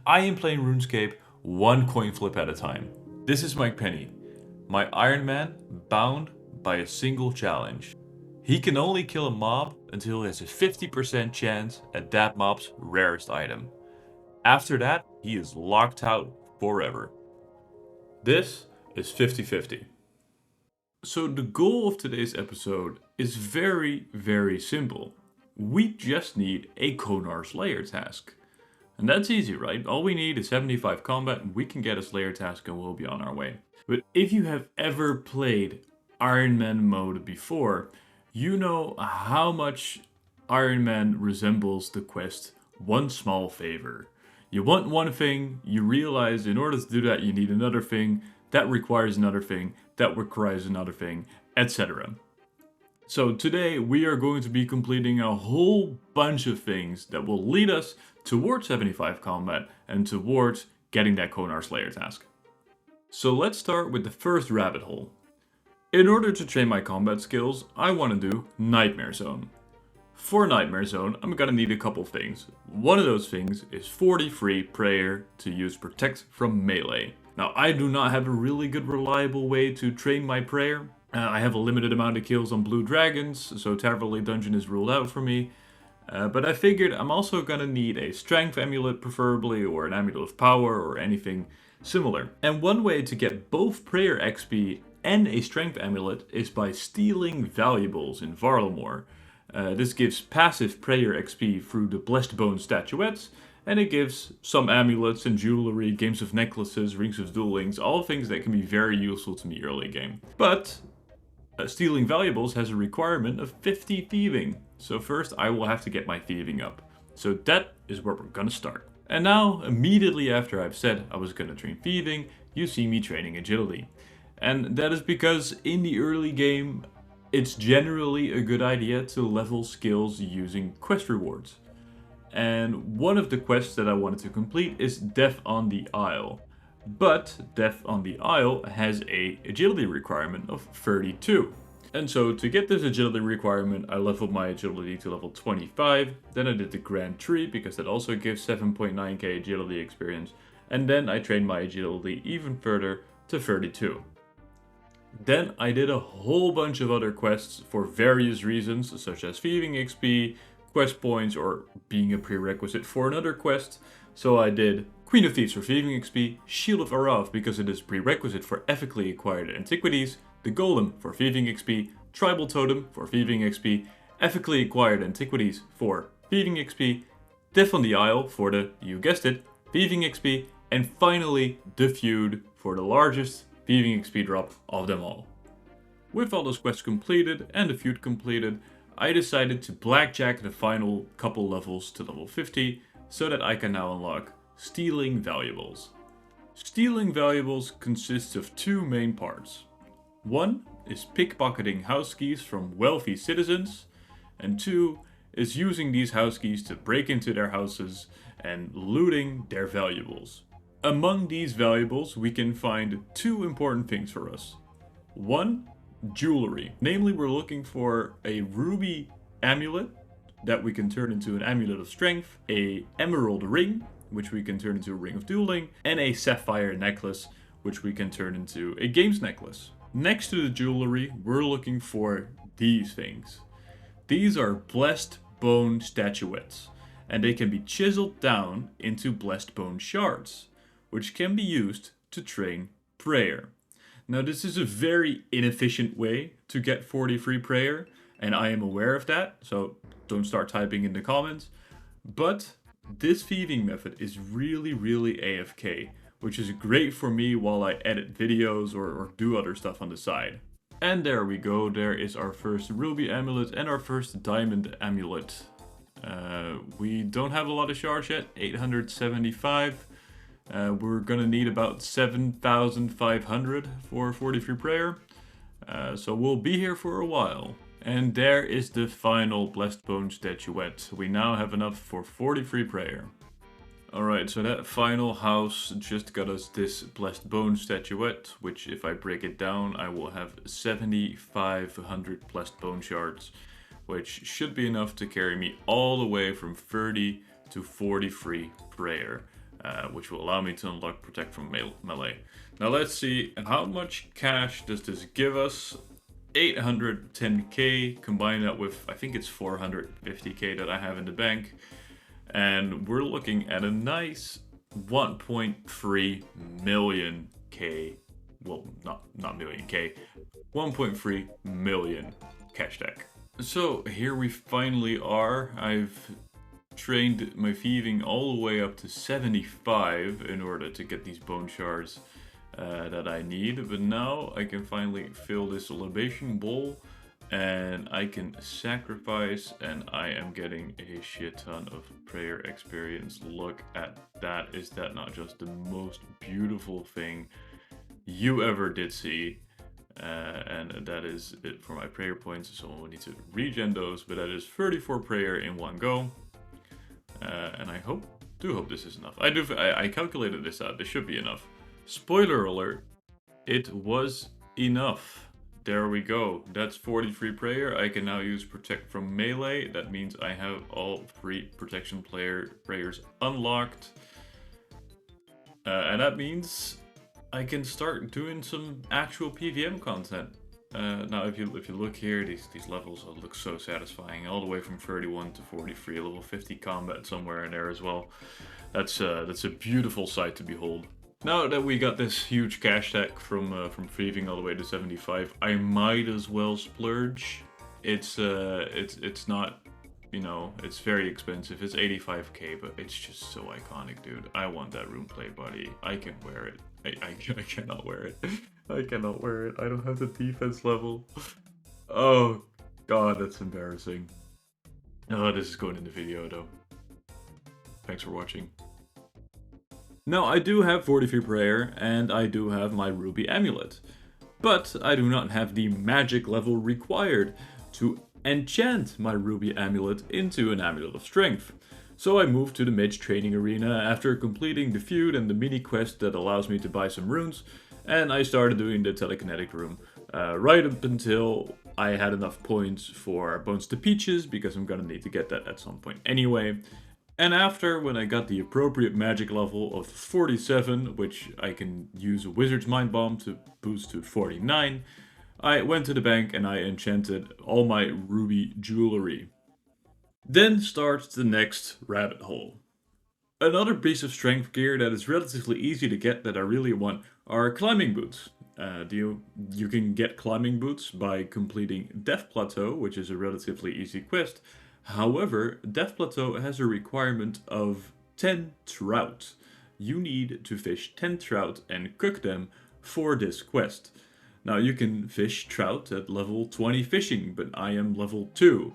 I am playing RuneScape one coin flip at a time. This is Mike Penny, my Iron Man bound by a single challenge. He can only kill a mob until he has a 50% chance at that mob's rarest item. After that, he is locked out forever. This is FiftyFifty. So the goal of today's episode is very simple. We just need a Konar Slayer task. And that's easy, right? All we need is 75 combat and we can get a Slayer task and we'll be on our way. But if you have ever played Iron Man mode before, you know how much Iron Man resembles the quest One Small Favor. You want one thing, you realize in order to do that you need another thing, that requires another thing, that requires another thing, etc. So today we are going to be completing a whole bunch of things that will lead us towards 75 combat and towards getting that Konar Slayer task. So let's start with the first rabbit hole. In order to train my combat skills, I want to do Nightmare Zone. For Nightmare Zone, I'm gonna need a couple things. One of those things is 43 prayer to use Protect from melee. Now I do not have a really good reliable way to train my prayer. I have a limited amount of kills on blue dragons, so Taverley Dungeon is ruled out for me. But I figured I'm also gonna need a strength amulet preferably, or an amulet of power, or anything similar. And one way to get both prayer XP and a strength amulet is by stealing valuables in Varlamore. This gives passive prayer XP through the Blessed Bone statuettes, and it gives some amulets and jewelry, games of necklaces, rings of duel links, all things that can be very useful to me early game. But stealing valuables has a requirement of 50 thieving. So first I will have to get my thieving up. So that is where we're gonna start. And now, immediately after I've said I was gonna train thieving, you see me training agility. And that is because in the early game, it's generally a good idea to level skills using quest rewards. And one of the quests that I wanted to complete is Death on the Isle. But Death on the Isle has a agility requirement of 32. And so to get this agility requirement, I leveled my agility to level 25. Then I did the Grand Tree because that also gives 7.9k agility experience. And then I trained my agility even further to 32. Then I did a whole bunch of other quests for various reasons, such as thieving XP, quest points, or being a prerequisite for another quest. So I did Queen of Thieves for thieving XP, Shield of Arav because it is a prerequisite for ethically acquired antiquities, the Golem for thieving XP, Tribal Totem for thieving XP, ethically acquired antiquities for thieving XP, Death on the Isle for the, you guessed it, thieving XP, and finally the Feud for the largest thieving XP drop of them all. With all those quests completed and the feud completed, I decided to blackjack the final couple levels to level 50 so that I can now unlock Stealing Valuables. Stealing Valuables consists of two main parts. One is pickpocketing house keys from wealthy citizens, and two is using these house keys to break into their houses and looting their valuables. Among these valuables, we can find two important things for us. One, jewelry. Namely, we're looking for a ruby amulet that we can turn into an amulet of strength, a emerald ring, which we can turn into a ring of dueling, and a sapphire necklace, which we can turn into a games necklace. Next to the jewelry, we're looking for these things. These are blessed bone statuettes, and they can be chiseled down into blessed bone shards, which can be used to train prayer. Now this is a very inefficient way to get 43 prayer, and I am aware of that, so don't start typing in the comments. But this thieving method is really AFK, which is great for me while I edit videos or do other stuff on the side. And there we go, there is our first ruby amulet and our first diamond amulet. We don't have a lot of shards yet, 875. We're gonna need about 7,500 for 43 prayer, so we'll be here for a while. And there is the final Blessed Bone statuette. We now have enough for 43 prayer. Alright, so that final house just got us this Blessed Bone statuette, which if I break it down, I will have 7,500 Blessed Bone shards, which should be enough to carry me all the way from 30 to 43 prayer. which will allow me to unlock Protect from Melee. Now let's see, how much cash does this give us? 810k, combine that with, I think it's 450k that I have in the bank. And we're looking at a nice 1.3 million K, well, not million K, 1.3 million cash stack. So here we finally are. I've trained my thieving all the way up to 75 in order to get these bone shards that I need. But now I can finally fill this libation bowl and I can sacrifice, and I am getting a shit ton of prayer experience. Look at that. Is that not just the most beautiful thing you ever did see? And that is it for my prayer points, so we need to regen those, but that is 34 prayer in one go. And I do hope this is enough. I calculated this out, this should be enough. Spoiler alert, it was enough. There we go. That's 43 prayer. I can now use Protect from Melee. That means I have all 3 protection prayers unlocked. And that means I can start doing some actual PvM content. Now if you look here, these levels look so satisfying. All the way from 31 to 43, level 50 combat somewhere in there as well. That's a beautiful sight to behold. Now that we got this huge cash stack from thieving all the way to 75, I might as well splurge. It's not, you know, it's very expensive. It's 85k, but it's just so iconic, dude. I want that rune play body. I can wear it. I cannot wear it. I cannot wear it. I don't have the defense level. Oh god, that's embarrassing. Oh, this is going in the video though. Thanks for watching. Now, I do have 43 prayer, and I do have my ruby amulet, but I do not have the magic level required to enchant my ruby amulet into an amulet of strength. So I moved to the mage training arena after completing the feud and the mini quest that allows me to buy some runes, and I started doing the telekinetic room right up until I had enough points for Bones to Peaches, because I'm gonna need to get that at some point anyway. And after, when I got the appropriate magic level of 47, which I can use a Wizard's Mind Bomb to boost to 49, I went to the bank and I enchanted all my ruby jewelry. Then starts the next rabbit hole. Another piece of strength gear that is relatively easy to get that I really want are climbing boots. You can get climbing boots by completing Death Plateau, which is a relatively easy quest. However, Death Plateau has a requirement of 10 trout. You need to fish 10 trout and cook them for this quest. Now you can fish trout at level 20 fishing, but I am level 2.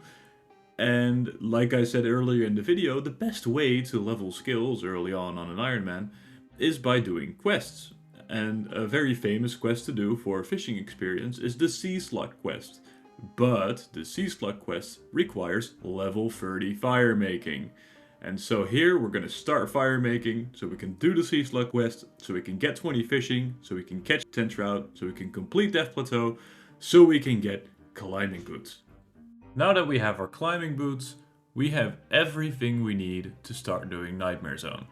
And like I said earlier in the video, the best way to level skills early on an Ironman is by doing quests. And a very famous quest to do for fishing experience is the Sea Slug quest. But the Sea Slug quest requires level 30 fire making. And so here we're going to start fire making so we can do the Sea Slug quest, so we can get 20 fishing, so we can catch 10 trout, so we can complete Death Plateau, so we can get climbing boots. Now that we have our climbing boots, we have everything we need to start doing Nightmare Zone.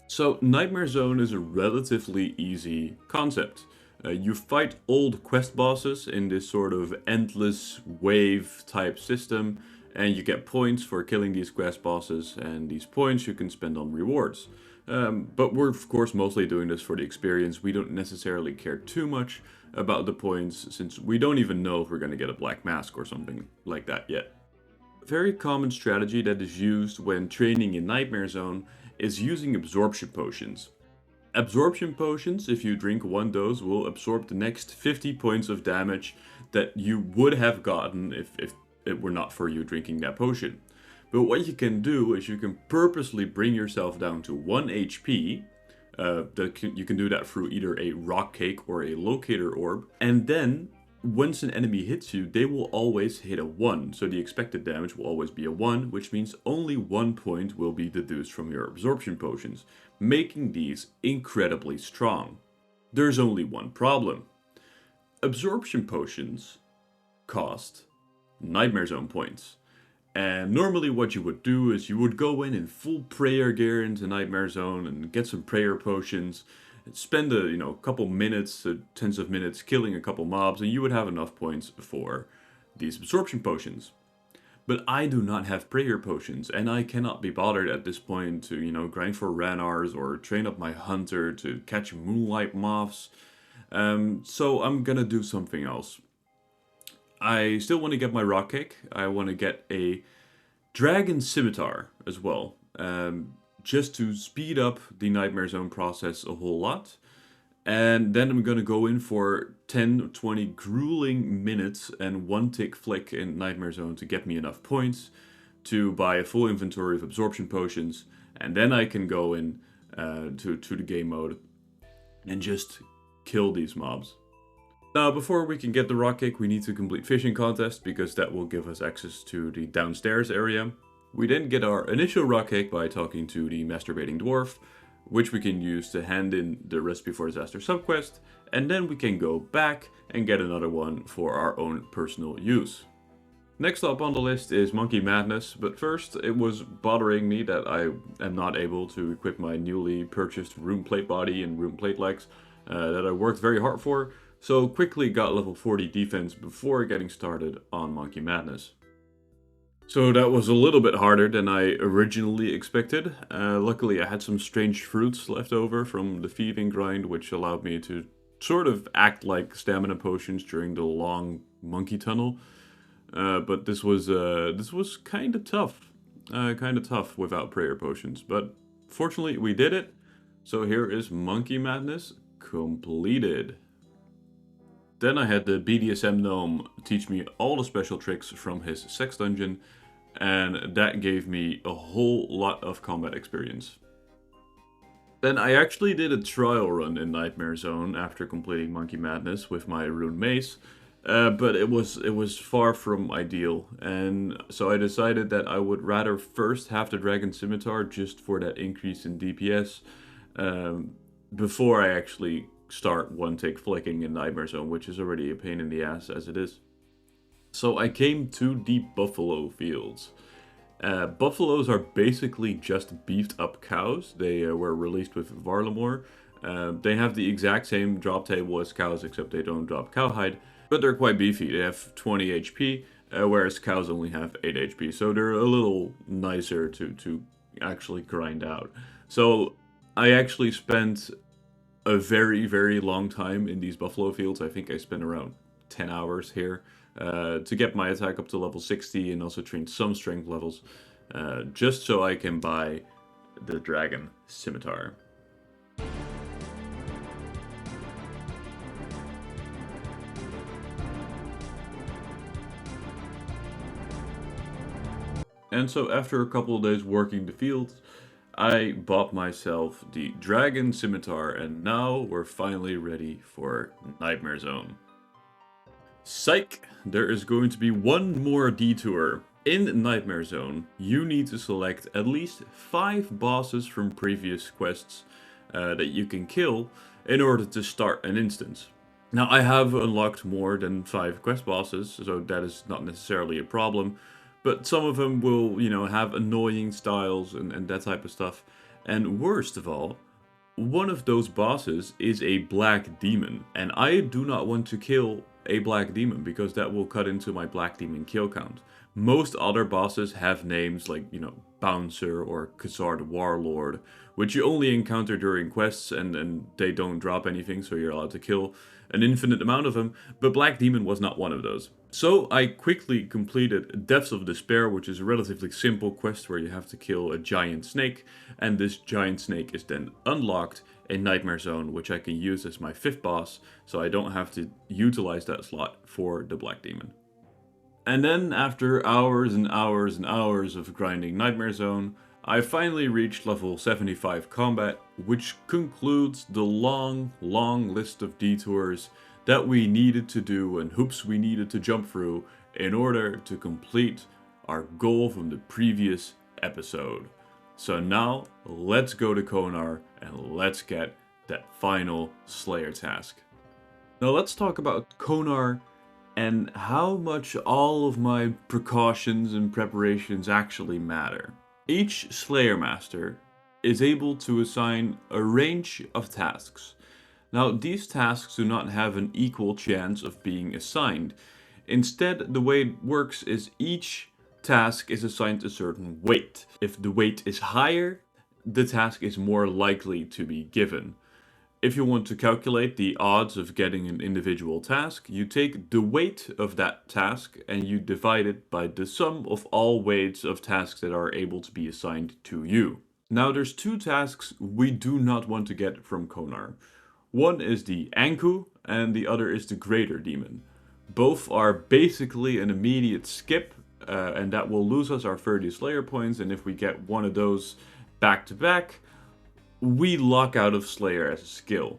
So Nightmare Zone is a relatively easy concept. You fight old quest bosses in this sort of endless wave type system, and you get points for killing these quest bosses, and these points you can spend on rewards. But we're of course mostly doing this for the experience. We don't necessarily care too much about the points, since we don't even know if we're going to get a black mask or something like that yet. A very common strategy that is used when training in Nightmare Zone is using absorption potions. Absorption potions, if you drink one dose, will absorb the next 50 points of damage that you would have gotten if it were not for you drinking that potion. But what you can do is you can purposely bring yourself down to 1 HP. You can do that through either a rock cake or a locator orb. And then, once an enemy hits you, they will always hit a 1. So the expected damage will always be a 1, which means only 1 point will be deduced from your absorption potions, making these incredibly strong. There's only one problem. Absorption potions cost Nightmare Zone points. And normally what you would do is you would go in full prayer gear into Nightmare Zone and get some prayer potions, and spend a couple minutes, tens of minutes killing a couple mobs, and you would have enough points for these absorption potions. But I do not have prayer potions, and I cannot be bothered at this point to grind for ranars or train up my hunter to catch moonlight moths. So I'm gonna do something else. I still want to get my rock cake. I want to get a dragon scimitar as well, just to speed up the Nightmare Zone process a whole lot. And then I'm gonna go in for 10 or 20 grueling minutes and one tick flick in Nightmare Zone to get me enough points to buy a full inventory of absorption potions, and then I can go in to the game mode and just kill these mobs. Now, before we can get the rock cake, we need to complete fishing contest, because that will give us access to the downstairs area. We then get our initial rock cake by talking to the masturbating dwarf, which we can use to hand in the Recipe for Disaster subquest, and then we can go back and get another one for our own personal use. Next up on the list is Monkey Madness, but first it was bothering me that I am not able to equip my newly purchased rune plate body and rune plate legs that I worked very hard for, so quickly got level 40 defense before getting started on Monkey Madness. So that was a little bit harder than I originally expected. Luckily I had some strange fruits left over from the thieving grind, which allowed me to sort of act like stamina potions during the long monkey tunnel. But this was kind of tough without prayer potions. But fortunately we did it. So here is Monkey Madness completed. Then I had the BDSM gnome teach me all the special tricks from his sex dungeon, and that gave me a whole lot of combat experience. Then I actually did a trial run in Nightmare Zone after completing Monkey Madness with my rune mace, but it was far from ideal, and so I decided that I would rather first have the dragon scimitar just for that increase in DPS before I actually start one tick flicking in Nightmare Zone, which is already a pain in the ass as it is. So I came to the buffalo fields. Buffaloes are basically just beefed up cows. They were released with Varlamore. They have the exact same drop table as cows, except they don't drop cowhide, but they're quite beefy. They have 20 HP, whereas cows only have 8 HP, so they're a little nicer to actually grind out. So I actually spent a very, very long time in these buffalo fields. I think I spent around 10 hours here to get my attack up to level 60 and also train some strength levels, just so I can buy the dragon scimitar. And so after a couple of days working the fields, I bought myself the Dragon Scimitar, and now we're finally ready for Nightmare Zone. Psych! There is going to be one more detour. In Nightmare Zone, you need to select at least 5 bosses from previous quests that you can kill in order to start an instance. Now, I have unlocked more than 5 quest bosses, so that is not necessarily a problem. But some of them will, have annoying styles and that type of stuff. And worst of all, one of those bosses is a black demon. And I do not want to kill a black demon, because that will cut into my black demon kill count. Most other bosses have names like, Bouncer or Khazar the Warlord, which you only encounter during quests, and they don't drop anything, so you're allowed to kill an infinite amount of them, but Black Demon was not one of those. So I quickly completed Depths of Despair, which is a relatively simple quest where you have to kill a giant snake, and this giant snake is then unlocked in Nightmare Zone, which I can use as my 5th boss, so I don't have to utilize that slot for the Black Demon. And then, after hours and hours and hours of grinding Nightmare Zone, I finally reached level 75 combat, which concludes the long list of detours that we needed to do and hoops we needed to jump through in order to complete our goal from the previous episode. So now, let's go to Konar and let's get that final Slayer task. Now let's talk about Konar and how much all of my precautions and preparations actually matter. Each Slayer Master is able to assign a range of tasks. Now, these tasks do not have an equal chance of being assigned. Instead, the way it works is each task is assigned a certain weight. If the weight is higher, the task is more likely to be given. If you want to calculate the odds of getting an individual task, you take the weight of that task and you divide it by the sum of all weights of tasks that are able to be assigned to you. Now there's two tasks we do not want to get from Konar. One is the Anku and the other is the Greater Demon. Both are basically an immediate skip and that will lose us our 30 Slayer points, and if we get one of those back to back, we lock out of Slayer as a skill.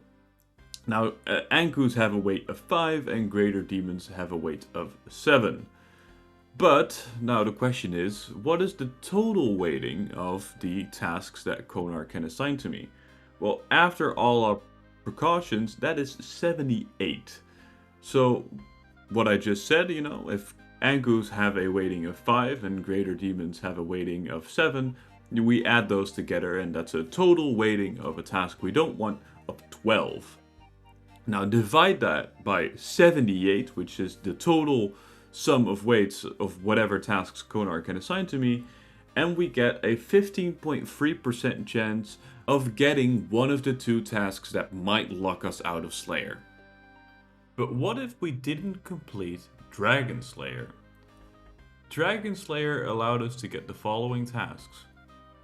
Now, Ankus have a weight of 5 and Greater Demons have a weight of 7. But now the question is, what is the total weighting of the tasks that Konar can assign to me? Well, after all our precautions, that is 78. So, what I just said, if Ankus have a weighting of 5 and Greater Demons have a weighting of 7, we add those together and that's a total weighting of a task we don't want of 12. Now divide that by 78, which is the total sum of weights of whatever tasks Konar can assign to me, and we get a 15.3% chance of getting one of the two tasks that might lock us out of Slayer. But what if we didn't complete Dragon Slayer? Dragon Slayer allowed us to get the following tasks: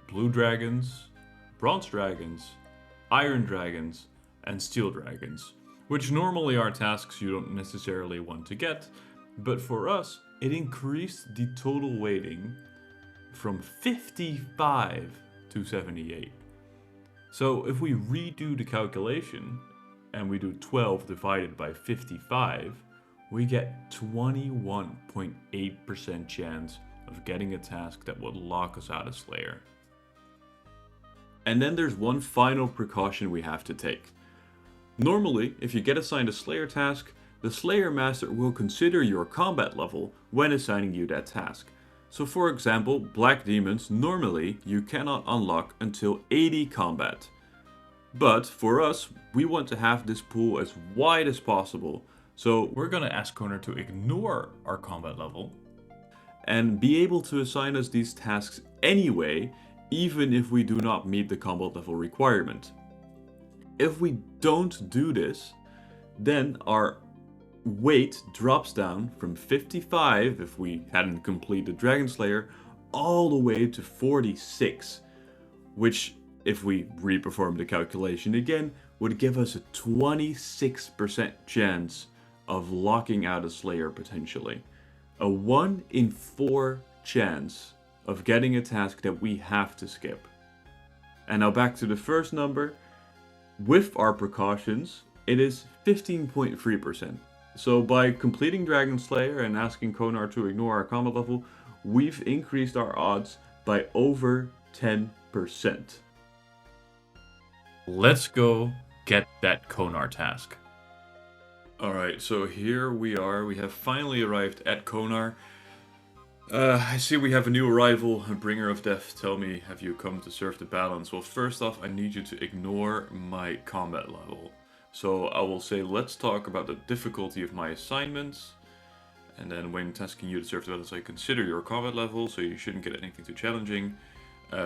Blue Dragons, Bronze Dragons, Iron Dragons, and Steel Dragons, which normally are tasks you don't necessarily want to get, but for us, it increased the total weighting from 55 to 78. So if we redo the calculation, and we do 12 divided by 55, we get 21.8% chance of getting a task that would lock us out of Slayer. And then there's one final precaution we have to take. Normally, if you get assigned a Slayer task, the Slayer Master will consider your combat level when assigning you that task. So for example, Black Demons, normally you cannot unlock until 80 combat. But for us, we want to have this pool as wide as possible. So we're gonna ask Konar to ignore our combat level and be able to assign us these tasks anyway, even if we do not meet the combat level requirement. If we don't do this, then our weight drops down from 55, if we hadn't completed Dragon Slayer, all the way to 46, which, if we reperform the calculation again, would give us a 26% chance of locking out a Slayer potentially. A 1 in 4 chance of getting a task that we have to skip. And now back to the first number. With our precautions, it is 15.3%. So by completing Dragon Slayer and asking Konar to ignore our combat level, we've increased our odds by over 10%. Let's go get that Konar task. Alright, so here we are. We have finally arrived at Konar. I see we have a new arrival, a bringer of death. Tell me, have you come to serve the balance? Well, first off, I need you to ignore my combat level. So I will say, let's talk about the difficulty of my assignments. And then when tasking you to serve the balance, I consider your combat level, so you shouldn't get anything too challenging.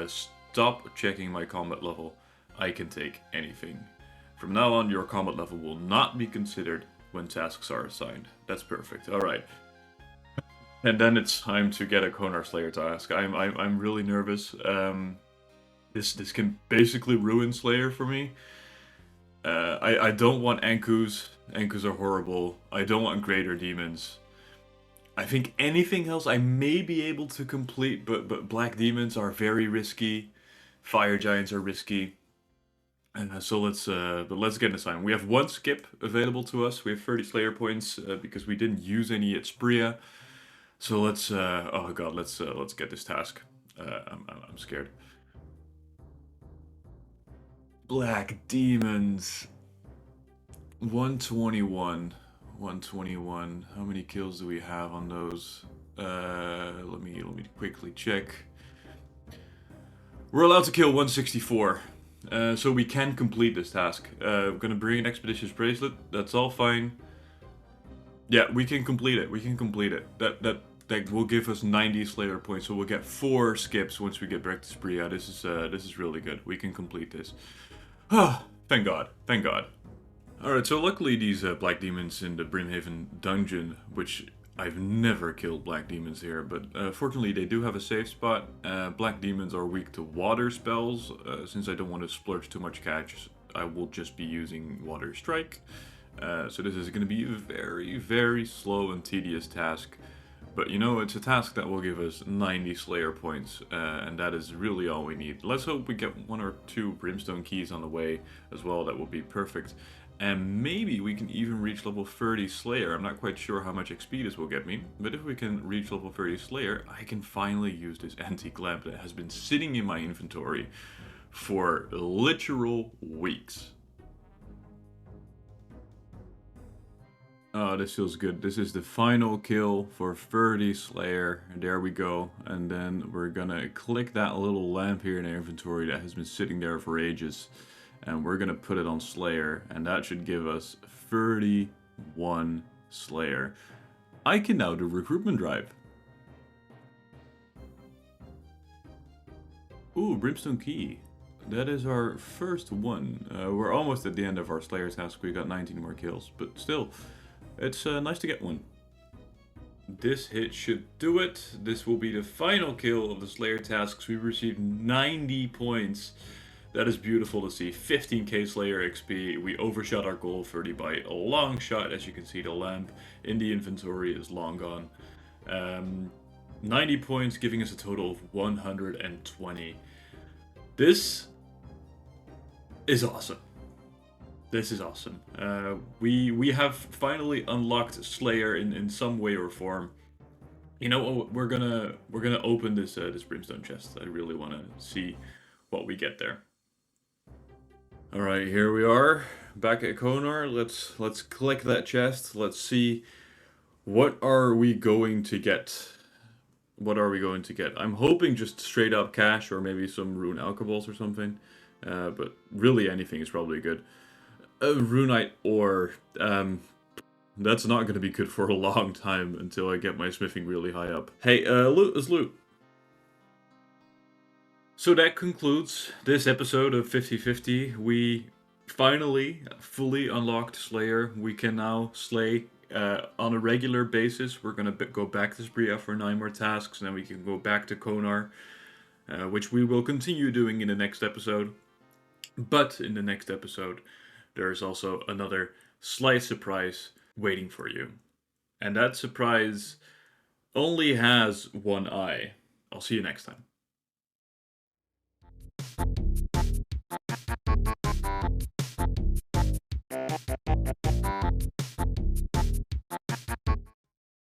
Stop checking my combat level. I can take anything. From now on, your combat level will not be considered when tasks are assigned. That's perfect. Alright. And then it's time to get a Konar Slayer task. I'm really nervous. This can basically ruin Slayer for me. I don't want Ankus. Ankus are horrible. I don't want Greater Demons. I think anything else I may be able to complete, but Black Demons are very risky. Fire Giants are risky. So let's get an assignment. We have one skip available to us. We have 30 Slayer points because we didn't use any at Spria. So let's oh god, let's get this task. I'm scared. Black Demons. 121. 121. How many kills do we have on those? Let me quickly check. We're allowed to kill 164. So we can complete this task. We're gonna bring an expeditious bracelet. That's all fine. Yeah, we can complete it. We can complete it. That will give us 90 Slayer points. So we'll get 4 skips once we get back to Spree. Yeah, this is really good. We can complete this. Ah, thank God. Thank God. Alright, so luckily these black demons in the Brimhaven dungeon, which I've never killed black demons here, but fortunately they do have a safe spot. Black demons are weak to water spells. Since I don't want to splurge too much cash, I will just be using Water Strike. So this is going to be a very, very slow and tedious task. But you know, it's a task that will give us 90 Slayer points, and that is really all we need. Let's hope we get 1 or 2 Brimstone keys on the way as well. That will be perfect. And maybe we can even reach level 30 Slayer. I'm not quite sure how much XP this will get me, but if we can reach level 30 Slayer, I can finally use this antique lamp that has been sitting in my inventory for literal weeks. Oh, this feels good. This is the final kill for 30 Slayer. There we go. And then we're gonna click that little lamp here in our inventory that has been sitting there for ages. And we're gonna put it on Slayer. And that should give us 31 Slayer. I can now do recruitment drive. Ooh, Brimstone Key. That is our first one. We're almost at the end of our Slayer task. We got 19 more kills, but still, it's nice to get one. This hit should do it. This will be the final kill of the Slayer tasks. We received 90 points. That is beautiful to see. 15k Slayer XP. We overshot our goal 30 by a long shot. As you can see, the lamp in the inventory is long gone. 90 points, giving us a total of 120. This is awesome. This is awesome. We have finally unlocked Slayer in some way or form. You know what? We're gonna open this this brimstone chest. I really want to see what we get there. All right, here we are back at Konar. Let's click that chest. Let's see what are we going to get. What are we going to get? I'm hoping just straight up cash or maybe some rune alcohols or something. But really anything is probably good. A runite ore. That's not going to be good for a long time until I get my smithing really high up. Hey, loot is loot. So that concludes this episode of 50/50. We finally fully unlocked Slayer. We can now slay on a regular basis. We're going to go back to Spria for 9 more tasks, and then we can go back to Konar, which we will continue doing in the next episode. But in the next episode, there's also another slight surprise waiting for you. And that surprise only has one eye. I'll see you next time.